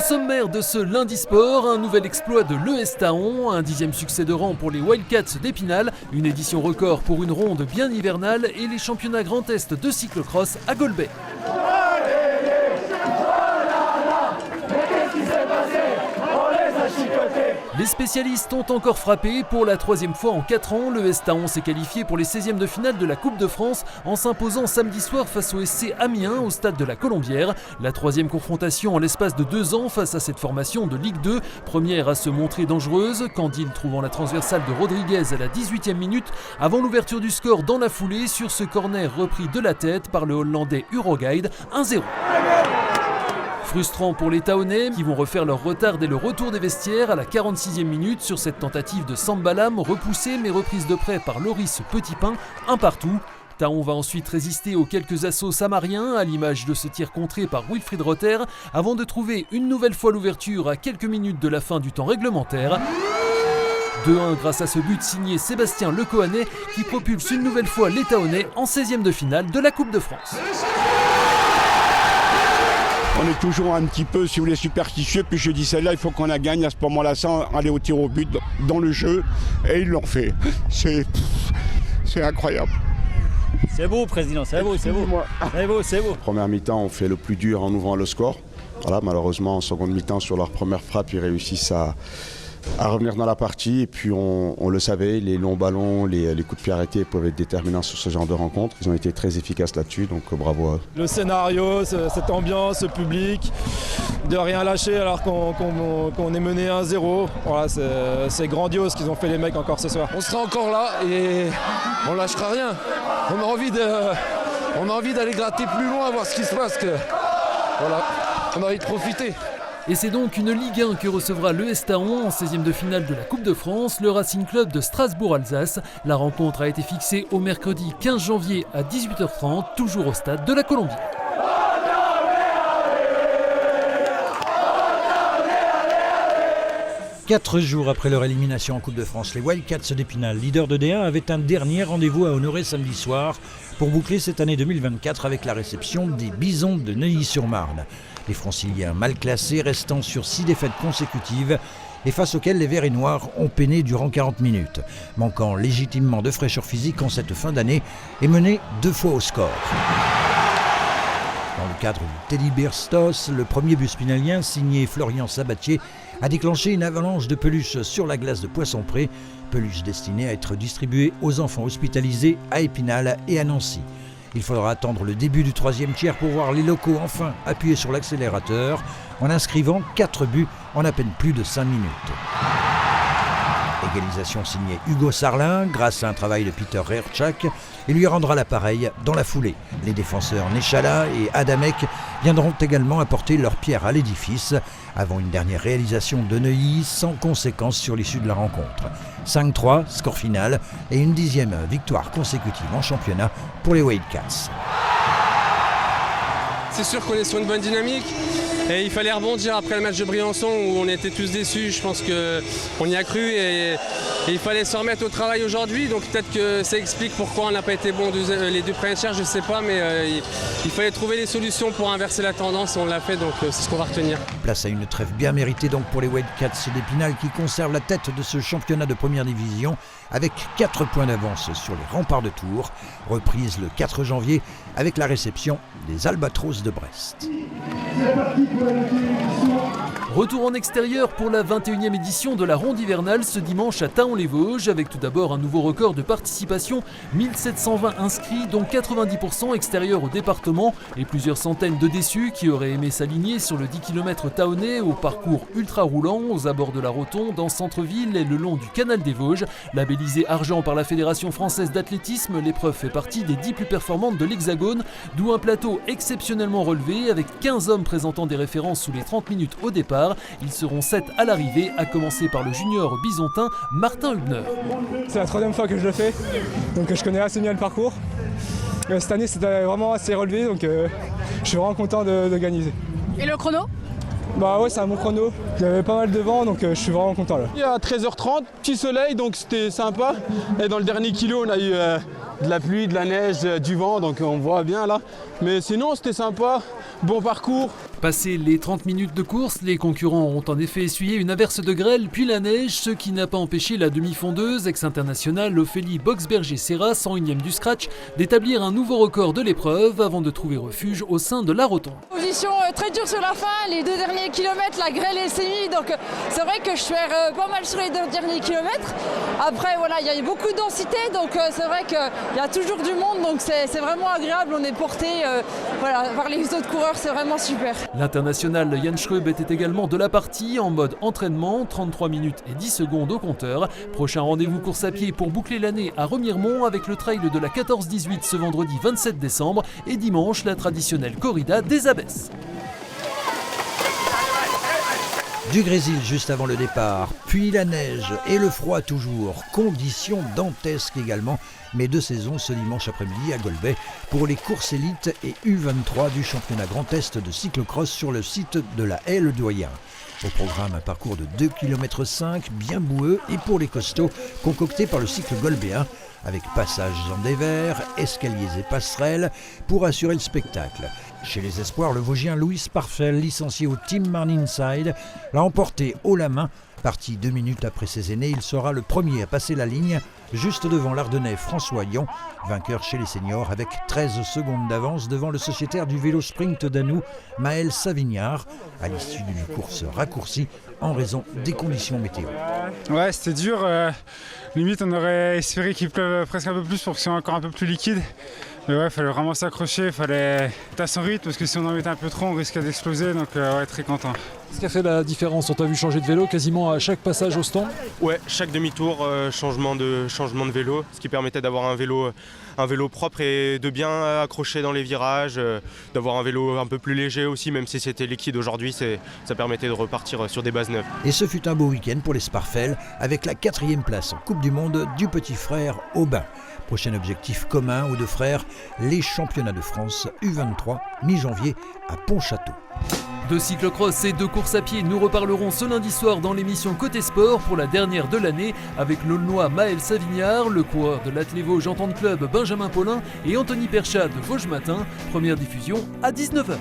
sommaire de ce lundi sport, un nouvel exploit de l'ES Thaon, un 10e succès de rang pour les Wildcats d'Épinal, une édition record pour une ronde bien hivernale et les championnats Grand Est de cyclocross à Golbey. Les spécialistes ont encore frappé. Pour la 3e fois en 4 ans, l'ES Thaon s'est qualifié pour les 16e de finale de la Coupe de France en s'imposant samedi soir face au SC Amiens au stade de la Colombière. La 3e confrontation en l'espace de 2 ans face à cette formation de Ligue 2, première à se montrer dangereuse, Candil trouvant la transversale de Rodriguez à la 18e minute avant l'ouverture du score dans la foulée sur ce corner repris de la tête par le Hollandais Uroguide, 1-0. Frustrant pour les Thaonais qui vont refaire leur retard dès le retour des vestiaires à la 46e minute sur cette tentative de Sambalam repoussée mais reprise de près par Loris Petitpain, un partout. Thaon va ensuite résister aux quelques assauts samariens à l'image de ce tir contré par Wilfried Rother avant de trouver une nouvelle fois l'ouverture à quelques minutes de la fin du temps réglementaire. 2-1 grâce à ce but signé Sébastien Lecohanais qui propulse une nouvelle fois les Thaonais en 16e de finale de la Coupe de France. On est toujours un petit peu, si vous voulez, superstitieux. Puis je dis celle-là, il faut qu'on la gagne à ce moment-là sans aller au tir au but dans le jeu. Et ils l'ont fait. C'est incroyable. C'est beau, président, c'est beau, c'est beau. C'est beau, c'est beau. Première mi-temps, on fait le plus dur en ouvrant le score. Voilà, malheureusement, en seconde mi-temps, sur leur première frappe, ils réussissent à revenir dans la partie. Et puis on le savait, les longs ballons, les coups de pied arrêtés peuvent être déterminants sur ce genre de rencontre. Ils ont été très efficaces là-dessus, donc bravo à eux. Le scénario, cette ambiance, ce public, de rien lâcher alors qu'on est mené 1-0. Voilà, c'est grandiose ce qu'ils ont fait les mecs encore ce soir. On sera encore là et on lâchera rien. On a envie d'aller gratter plus loin, voir ce qui se passe. Voilà, on a envie de profiter. Et c'est donc une Ligue 1 que recevra l'ES Thaon en 16e de finale de la Coupe de France, le Racing Club de Strasbourg-Alsace. La rencontre a été fixée au mercredi 15 janvier à 18h30, toujours au stade de la Colombière. Quatre jours après leur élimination en Coupe de France, les Wildcats d'Épinal, leaders de D1, avaient un dernier rendez-vous à honorer samedi soir pour boucler cette année 2024 avec la réception des Bisons de Neuilly-sur-Marne. Les Franciliens mal classés restant sur 6 défaites consécutives et face auxquelles les Verts et Noirs ont peiné durant 40 minutes, manquant légitimement de fraîcheur physique en cette fin d'année et menés 2 fois au score. Dans le cadre du Teddy Bear Stoss, le premier bus spinalien signé Florian Sabatier a déclenché une avalanche de peluches sur la glace de Poisson-Pré, peluches destinées à être distribuées aux enfants hospitalisés à Épinal et à Nancy. Il faudra attendre le début du 3e tiers pour voir les locaux enfin appuyer sur l'accélérateur en inscrivant 4 buts en à peine plus de 5 minutes. Égalisation signée Hugo Sarlin grâce à un travail de Peter Rerchak et lui rendra l'appareil dans la foulée. Les défenseurs Nechala et Adamek viendront également apporter leur pierre à l'édifice avant une dernière réalisation de Neuilly sans conséquence sur l'issue de la rencontre. 5-3, score final et une 10e victoire consécutive en championnat pour les Wildcats. C'est sûr qu'on est sur une bonne dynamique et il fallait rebondir après le match de Briançon où on était tous déçus. Je pense qu'on y a cru et il fallait se remettre au travail aujourd'hui. Donc peut-être que ça explique pourquoi on n'a pas été bon les 2 premiers tiers, je ne sais pas, mais il fallait trouver les solutions pour inverser la tendance et on l'a fait, donc c'est ce qu'on va retenir. Place à une trêve bien méritée donc pour les Wildcats d'Épinal qui conservent la tête de ce championnat de première division avec 4 points d'avance sur les remparts de Tours, reprise le 4 janvier avec la réception des Albatros de Brest. Retour en extérieur pour la 21e édition de la ronde hivernale ce dimanche à Thaon-les-Vosges avec tout d'abord un nouveau record de participation, 1720 inscrits dont 90% extérieurs au département et plusieurs centaines de déçus qui auraient aimé s'aligner sur le 10 km thaonais au parcours ultra roulant aux abords de la Rotonde, en centre-ville et le long du canal des Vosges. Labellisé argent par la Fédération française d'athlétisme, l'épreuve fait partie des 10 plus performantes de l'Hexagone, d'où un plateau exceptionnellement relevé avec 15 hommes présentant des références sous les 30 minutes au départ. Ils seront 7 à l'arrivée, à commencer par le junior bisontin Martin Hubner. C'est la 3e fois que je le fais, donc je connais assez bien le parcours. Cette année c'était vraiment assez relevé, donc je suis vraiment content de gagner. Et le chrono ? Bah ouais, c'est un bon chrono. J'avais pas mal de vent, donc je suis vraiment content là. Il y a 13h30, petit soleil, donc c'était sympa. Et dans le dernier kilo, on a eu de la pluie, de la neige, du vent, donc on voit bien là. Mais sinon c'était sympa, bon parcours. Passé les 30 minutes de course, les concurrents ont en effet essuyé une averse de grêle puis la neige, ce qui n'a pas empêché la demi-fondeuse ex-internationale Ophélie Boxberger-Serra, 101e du scratch, d'établir un nouveau record de l'épreuve avant de trouver refuge au sein de la rotonde. Position très dure sur la fin, les 2 derniers kilomètres, la grêle et le sémi, donc c'est vrai que je perds pas mal sur les 2 derniers kilomètres. Après voilà, il y a beaucoup de densité, donc c'est vrai qu'il y a toujours du monde, donc c'est vraiment agréable, on est porté par les autres coureurs, c'est vraiment super. L'international Jan Schreub était également de la partie en mode entraînement, 33 minutes et 10 secondes au compteur. Prochain rendez-vous course à pied pour boucler l'année à Remiremont avec le trail de la 14-18 ce vendredi 27 décembre et dimanche la traditionnelle corrida des Abbesses. Du grésil juste avant le départ, puis la neige et le froid toujours, conditions dantesques également, mais 2 saisons ce dimanche après-midi à Golbet pour les courses élites et U23 du championnat Grand Est de cyclocross sur le site de la Haie le Doyen. Au programme, un parcours de 2,5 km bien boueux et pour les costauds, concocté par le cycle golbéen, avec passages en dévers, escaliers et passerelles pour assurer le spectacle. Chez les espoirs, le Vosgien Louis Parfel, licencié au Team Marne Inside, l'a emporté haut la main. Parti 2 minutes après ses aînés, il sera le premier à passer la ligne, juste devant l'Ardennais François Yon, vainqueur chez les seniors avec 13 secondes d'avance devant le sociétaire du vélo sprint danou Maël Savignard, à l'issue d'une course raccourcie en raison des conditions météo. Ouais, c'était dur. Limite, on aurait espéré qu'il pleuve presque un peu plus pour que ce soit encore un peu plus liquide. Mais ouais, il fallait vraiment s'accrocher, il fallait être à son rythme parce que si on en mettait un peu trop, on risquait d'exploser. Donc ouais, très content. Ce qui a fait la différence, on t'a vu changer de vélo quasiment à chaque passage au stand? Ouais, chaque demi-tour, changement de vélo, ce qui permettait d'avoir un vélo propre et de bien accrocher dans les virages, d'avoir un vélo un peu plus léger aussi, même si c'était liquide aujourd'hui, ça permettait de repartir sur des bases neuves. Et ce fut un beau week-end pour les Sparfel, avec la 4e place en Coupe du Monde du petit frère Aubin. Prochain objectif commun aux 2 frères, les championnats de France U23, mi-janvier à Pontchâteau. De cyclocross et de course à pied, nous reparlerons ce lundi soir dans l'émission Côté Sport pour la dernière de l'année avec l'Aulnois Maël Savignard, le coureur de l'Athlé Vosges Entente Club Benjamin Paulin et Anthony Perchat de Vosges Matin. Première diffusion à 19h.